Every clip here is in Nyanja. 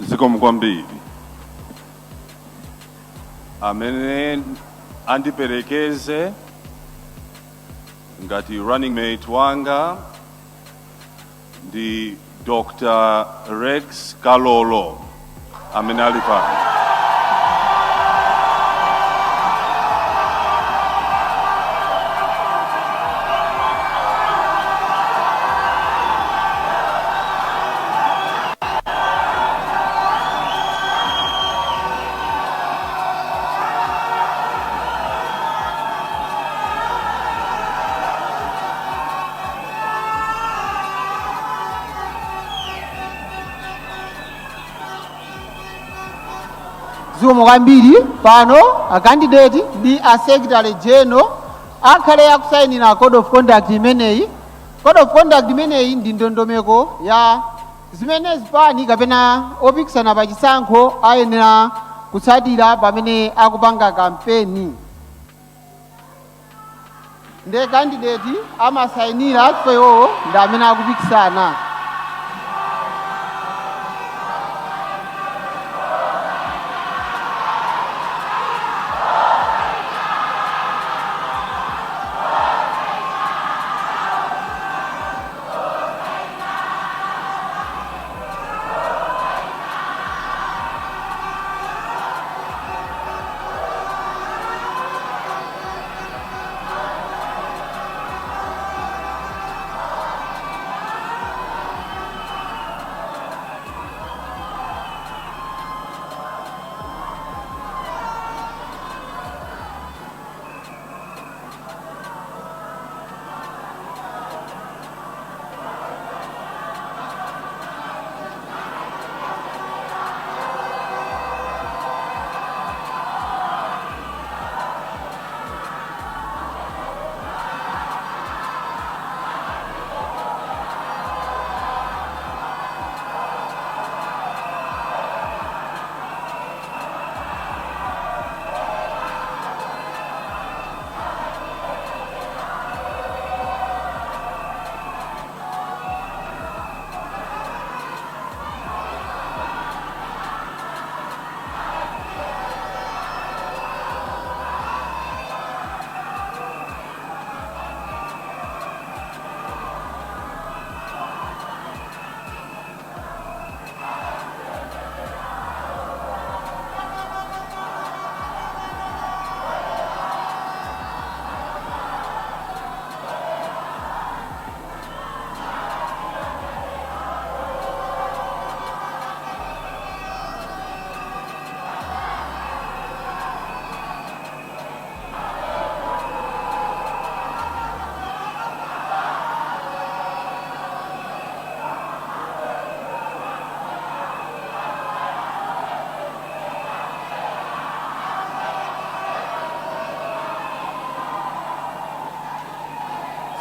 Zikomo kwambiri. Amene andiperekeze ngati running mate wanga ndi Dr. Rex Kalolo amene ali pano. Zikomo kwambiri pano a candidate ndi a secretary general akhale akusayinira code of conduct imeneyi. Code of conduct imeneyi ndi ndondomeko ya zimene zipani kapena opikisana pa chisankho ayenera kutsatira pamene akupanga kampeni. Nde candidate amasayinira chifukwa ndi amene akupikisana.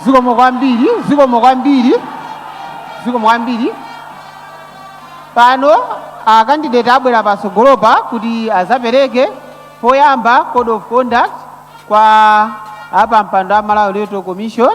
Zikomo kwambiri pano a candidate abwera pasogolopa kuti azapereke poyamba code of conduct kwa apa mpando wa Malawi Electoral Commission.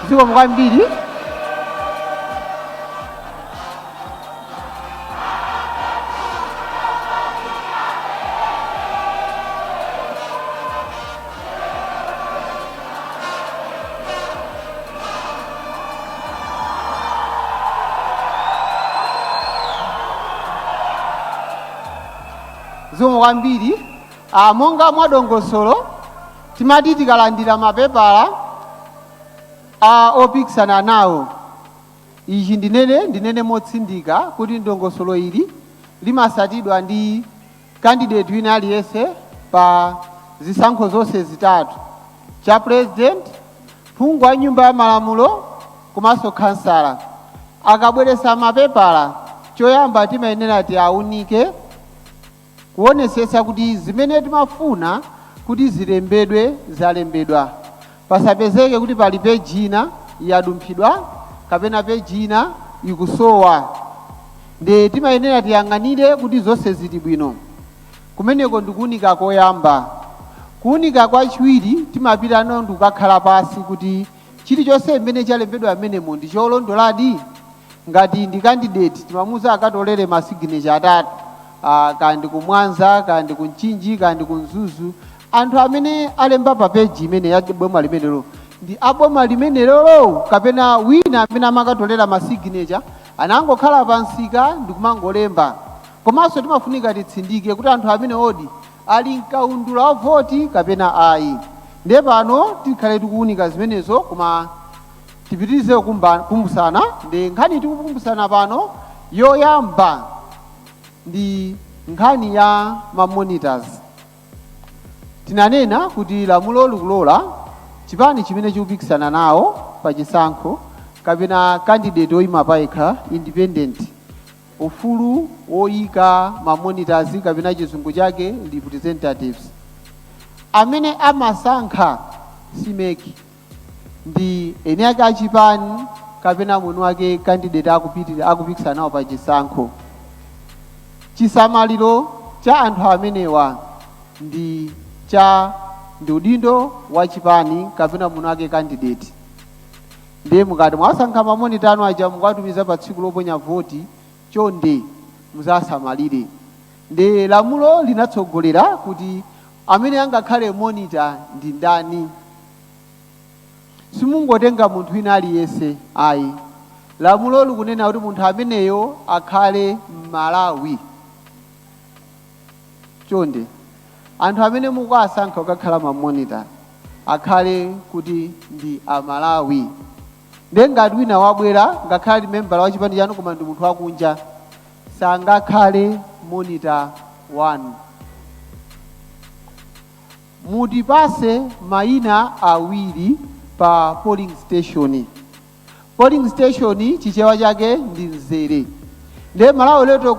zikomo kwambiri. Zikomo kwambiri. Monga mwadongosolo timati tikalandira mapepala opikisana nawo. Ichi ndinene motsindika kuti ndongosolo ili limasatidwa ndi candidate wina aliyense pa zisankho zonse zitatu: cha president, phungu wa nyumba ya malamulo komanso kansala. Akabweresa mapepala, choyamba timayenera ti aunike kuonesesa kuti zimene timafuna kuti zilembedwe zalembedwa, pasapezeke kuti pali peji ina yadumphidwa kapena peji ina ikusowa. Nde timayenera tiyang'anire kuti zonse zili bwino. Kumeneko ndikuunika koyamba. Kuunika kwachiwiri timapita nondo kukakhala pasi kuti chilichonse mmene chalembedwa amenemo ndi cholondoladi. Ngati ndi candidate timamuza akatolere masignature atatu, kandi kumwanza, kandi kunchinji, kandi kunzuzu. Anthu amene alemba pa peji imene ya boma limenelo ndi aboma limenelo kapena wina amene amakatolera masignature anangokhala pansika ndi kumangolemba. Komanso timafunika titsindike kuti anthu amene odi ali mkaundula wa voti kapena ayi. Ndiye pano tikhale tikuunika zimenezo, koma tipitirize kukumbusana. Ndi nkhani tikukumbusana pano yoyamba ndi nkhani ya mamonitors. Tinanena kuti lamulo likulola chipani chimene chikupikisana nawo pa chisankho kapena candidate oyima payekha independent ufulu woyika mamonitors kapena chizungu chake representatives. Amene amasankha simeki ndi ene ake achipani kapena mwini wake candidate akupikisana nawo pa chisankho. Chisamaliro cha anthu amenewa ndi udindo wa chipani kapena mwini wake candidate. Ndiye mukati mwasankha mamonita anu aja mukatumiza pa tsiku loponya voti, chonde muzasamalire. Ndiye lamulo linatsogolera kuti amene angakhale monitor ndi ndani. Simungotenga munthu wina aliyense ayi. Lamulo likunena kuti munthu ameneyo akhale Malawi. Chonde anthu amene mukuwasankha kukakhala mamonita akhale kuti ndi Amalawi. Ndiye ngati wina wabwera ngakhale membala wa chipani chanu koma ndi munthu wakunja, sangakhale monitor 1. Mutipase mayina awiri pa polling station. Polling station chichewa chake ndi mzere. Ndiye Malawi leto